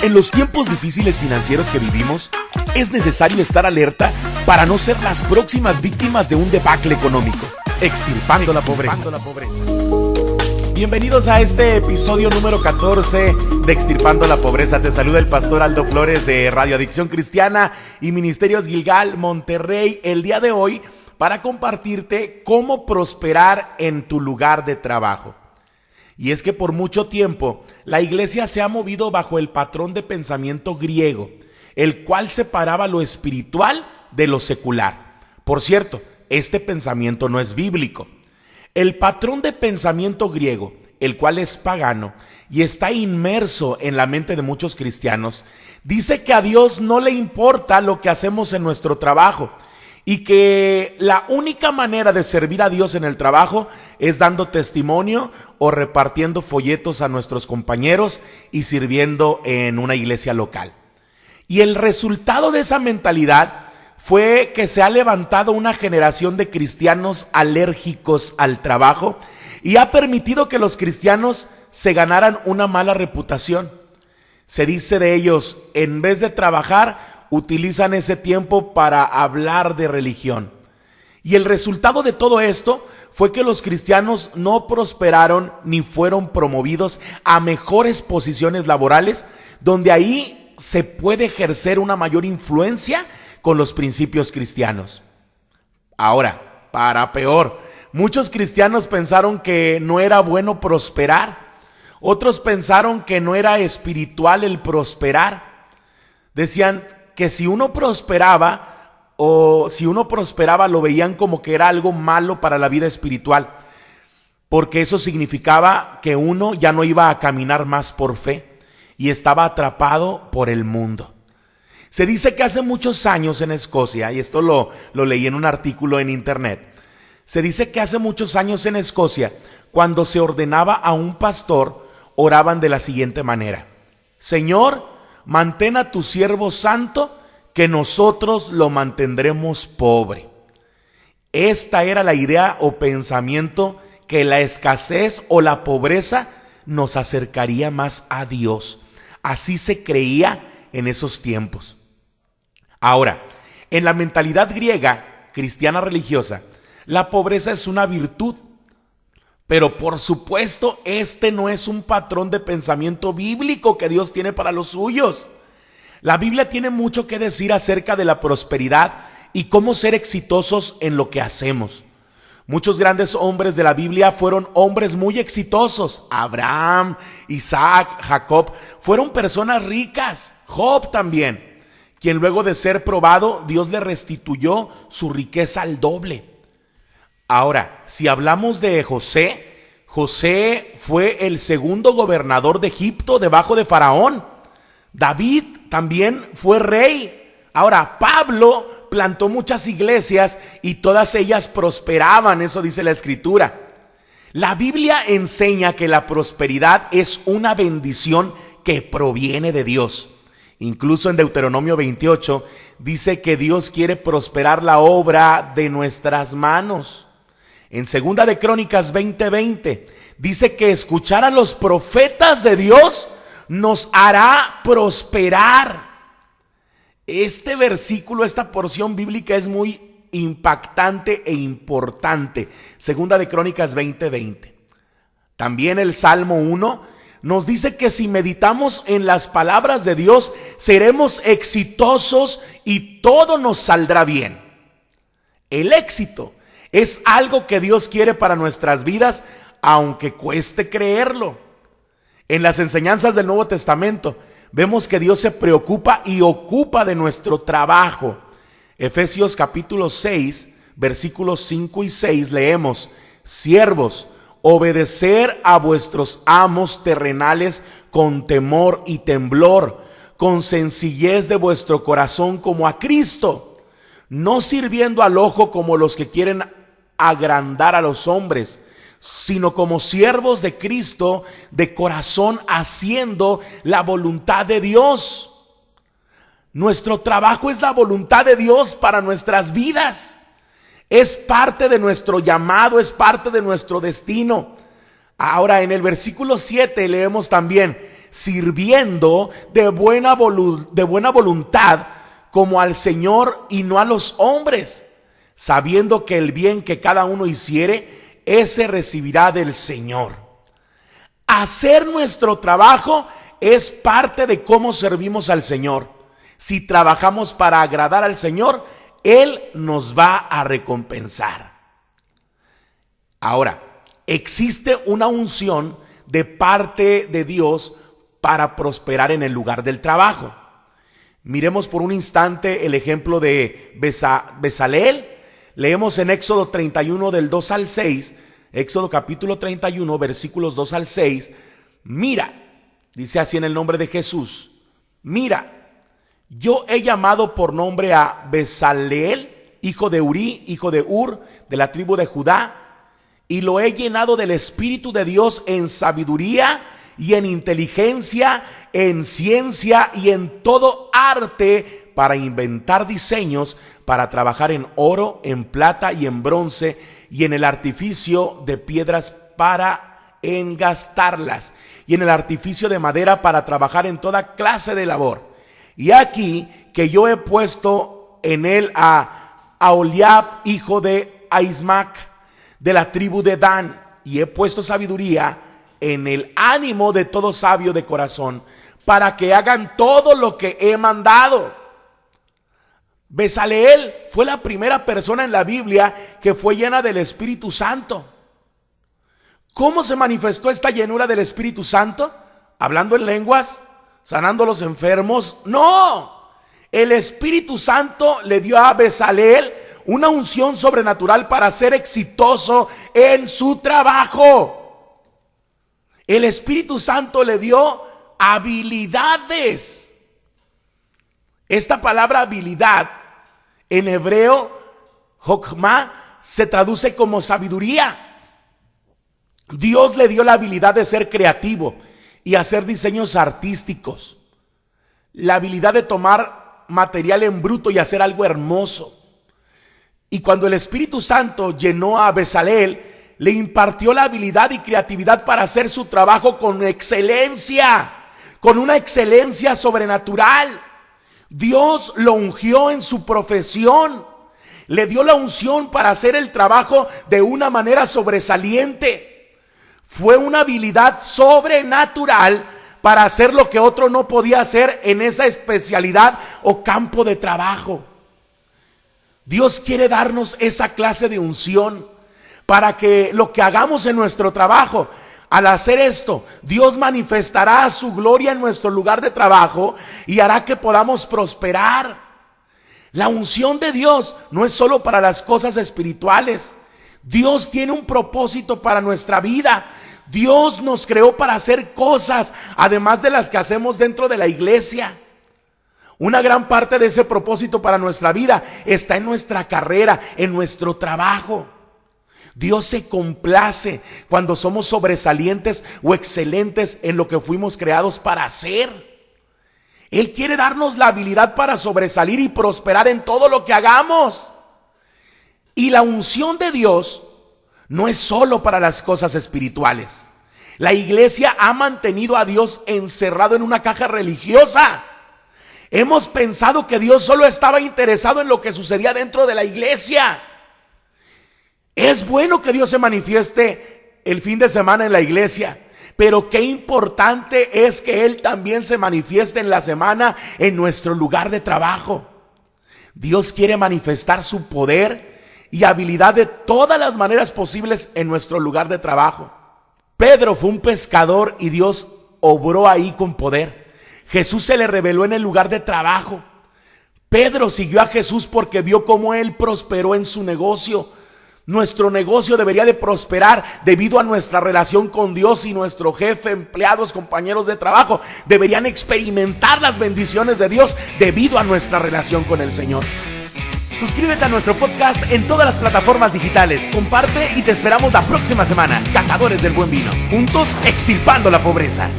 En los tiempos difíciles financieros que vivimos, es necesario estar alerta para no ser las próximas víctimas de un debacle económico. Extirpando la pobreza. Bienvenidos a este episodio número 14 de Extirpando la Pobreza. Te saluda el pastor Aldo Flores de Radio Adicción Cristiana y Ministerios Gilgal Monterrey el día de hoy para compartirte cómo prosperar en tu lugar de trabajo. Y es que por mucho tiempo la iglesia se ha movido bajo el patrón de pensamiento griego, el cual separaba lo espiritual de lo secular. Por cierto, este pensamiento no es bíblico. El patrón de pensamiento griego, el cual es pagano y está inmerso en la mente de muchos cristianos, dice que a Dios no le importa lo que hacemos en nuestro trabajo y que la única manera de servir a Dios en el trabajo es dando testimonio o repartiendo folletos a nuestros compañeros y sirviendo en una iglesia local. Y el resultado de esa mentalidad fue que se ha levantado una generación de cristianos alérgicos al trabajo y ha permitido que los cristianos se ganaran una mala reputación. Se dice de ellos, en vez de trabajar, utilizan ese tiempo para hablar de religión. Y el resultado de todo esto fue que los cristianos no prosperaron ni fueron promovidos a mejores posiciones laborales, donde ahí se puede ejercer una mayor influencia con los principios cristianos. Ahora, para peor, muchos cristianos pensaron que no era bueno prosperar. Otros pensaron que no era espiritual el prosperar. Decían que si uno prosperaba lo veían como que era algo malo para la vida espiritual, porque eso significaba que uno ya no iba a caminar más por fe y estaba atrapado por el mundo. Se dice que hace muchos años en Escocia, y esto lo leí en un artículo en internet, se dice que hace muchos años en Escocia, cuando se ordenaba a un pastor, oraban de la siguiente manera: Señor, mantén a tu siervo santo, que nosotros lo mantendremos pobre. Esta era la idea o pensamiento, que la escasez o la pobreza nos acercaría más a Dios. Así se creía en esos tiempos. Ahora, en la mentalidad griega, cristiana religiosa, la pobreza es una virtud. Pero por supuesto, este no es un patrón de pensamiento bíblico que Dios tiene para los suyos. La Biblia tiene mucho que decir acerca de la prosperidad y cómo ser exitosos en lo que hacemos. Muchos grandes hombres de la Biblia fueron hombres muy exitosos. Abraham, Isaac, Jacob fueron personas ricas. Job también, quien luego de ser probado, Dios le restituyó su riqueza al doble. Ahora, si hablamos de José fue el segundo gobernador de Egipto debajo de Faraón. David también fue rey. Ahora, Pablo plantó muchas iglesias y todas ellas prosperaban, eso dice la Escritura. La Biblia enseña que la prosperidad es una bendición que proviene de Dios. Incluso en Deuteronomio 28 dice que Dios quiere prosperar la obra de nuestras manos. En Segunda de Crónicas 20:20 dice que escuchar a los profetas de Dios nos hará prosperar. Este versículo, esta porción bíblica es muy impactante e importante. Segunda de Crónicas 20:20. También el Salmo 1 nos dice que si meditamos en las palabras de Dios, seremos exitosos y todo nos saldrá bien. El éxito es algo que Dios quiere para nuestras vidas, aunque cueste creerlo. En las enseñanzas del Nuevo Testamento vemos que Dios se preocupa y ocupa de nuestro trabajo. Efesios capítulo 6, versículos 5 y 6 leemos: Siervos, obedecer a vuestros amos terrenales con temor y temblor, con sencillez de vuestro corazón como a Cristo, no sirviendo al ojo como los que quieren agrandar a los hombres, sino como siervos de Cristo, de corazón, haciendo la voluntad de Dios. Nuestro trabajo es la voluntad de Dios para nuestras vidas. Es parte de nuestro llamado, es parte de nuestro destino. Ahora, en el versículo 7 leemos también: sirviendo de buena voluntad como al Señor y no a los hombres, sabiendo que el bien que cada uno hiciere, ese recibirá del Señor. Hacer nuestro trabajo es parte de cómo servimos al Señor. Si trabajamos para agradar al Señor, Él nos va a recompensar. Ahora, existe una unción de parte de Dios para prosperar en el lugar del trabajo. Miremos por un instante el ejemplo de Bezaleel. Leemos en Éxodo 31 del 2 al 6, Éxodo capítulo 31, versículos 2 al 6. Mira, dice así en el nombre de Jesús: mira, yo he llamado por nombre a Bezaleel, hijo de Uri, hijo de Ur, de la tribu de Judá, y lo he llenado del Espíritu de Dios en sabiduría y en inteligencia, en ciencia y en todo arte, para inventar diseños, para trabajar en oro, en plata y en bronce, y en el artificio de piedras para engastarlas, y en el artificio de madera para trabajar en toda clase de labor. Y aquí que yo he puesto en él a Aholiab, hijo de Ahismac, de la tribu de Dan, y he puesto sabiduría en el ánimo de todo sabio de corazón, para que hagan todo lo que he mandado. Bezaleel fue la primera persona en la Biblia que fue llena del Espíritu Santo. ¿Cómo se manifestó esta llenura del Espíritu Santo? ¿Hablando en lenguas? ¿Sanando a los enfermos? No. El Espíritu Santo le dio a Bezaleel una unción sobrenatural para ser exitoso en su trabajo. El Espíritu Santo le dio habilidades. Esta palabra habilidad en hebreo, Jokma, se traduce como sabiduría. Dios le dio la habilidad de ser creativo y hacer diseños artísticos, la habilidad de tomar material en bruto y hacer algo hermoso. Y cuando el Espíritu Santo llenó a Bezaleel, le impartió la habilidad y creatividad para hacer su trabajo con excelencia, con una excelencia sobrenatural. Dios lo ungió en su profesión, le dio la unción para hacer el trabajo de una manera sobresaliente. Fue una habilidad sobrenatural para hacer lo que otro no podía hacer en esa especialidad o campo de trabajo. Dios quiere darnos esa clase de unción para que lo que hagamos en nuestro trabajo, al hacer esto, Dios manifestará su gloria en nuestro lugar de trabajo y hará que podamos prosperar. La unción de Dios no es solo para las cosas espirituales. Dios tiene un propósito para nuestra vida. Dios nos creó para hacer cosas, además de las que hacemos dentro de la iglesia. Una gran parte de ese propósito para nuestra vida está en nuestra carrera, en nuestro trabajo. Dios se complace cuando somos sobresalientes o excelentes en lo que fuimos creados para hacer. Él quiere darnos la habilidad para sobresalir y prosperar en todo lo que hagamos. Y la unción de Dios no es solo para las cosas espirituales. La iglesia ha mantenido a Dios encerrado en una caja religiosa. Hemos pensado que Dios solo estaba interesado en lo que sucedía dentro de la iglesia. Es bueno que Dios se manifieste el fin de semana en la iglesia, pero qué importante es que Él también se manifieste en la semana en nuestro lugar de trabajo. Dios quiere manifestar su poder y habilidad de todas las maneras posibles en nuestro lugar de trabajo. Pedro fue un pescador y Dios obró ahí con poder. Jesús se le reveló en el lugar de trabajo. Pedro siguió a Jesús porque vio cómo Él prosperó en su negocio. Nuestro negocio debería de prosperar debido a nuestra relación con Dios, y nuestro jefe, empleados, compañeros de trabajo deberían experimentar las bendiciones de Dios debido a nuestra relación con el Señor. Suscríbete a nuestro podcast en todas las plataformas digitales, comparte y te esperamos la próxima semana. Catadores del Buen Vino, juntos extirpando la pobreza.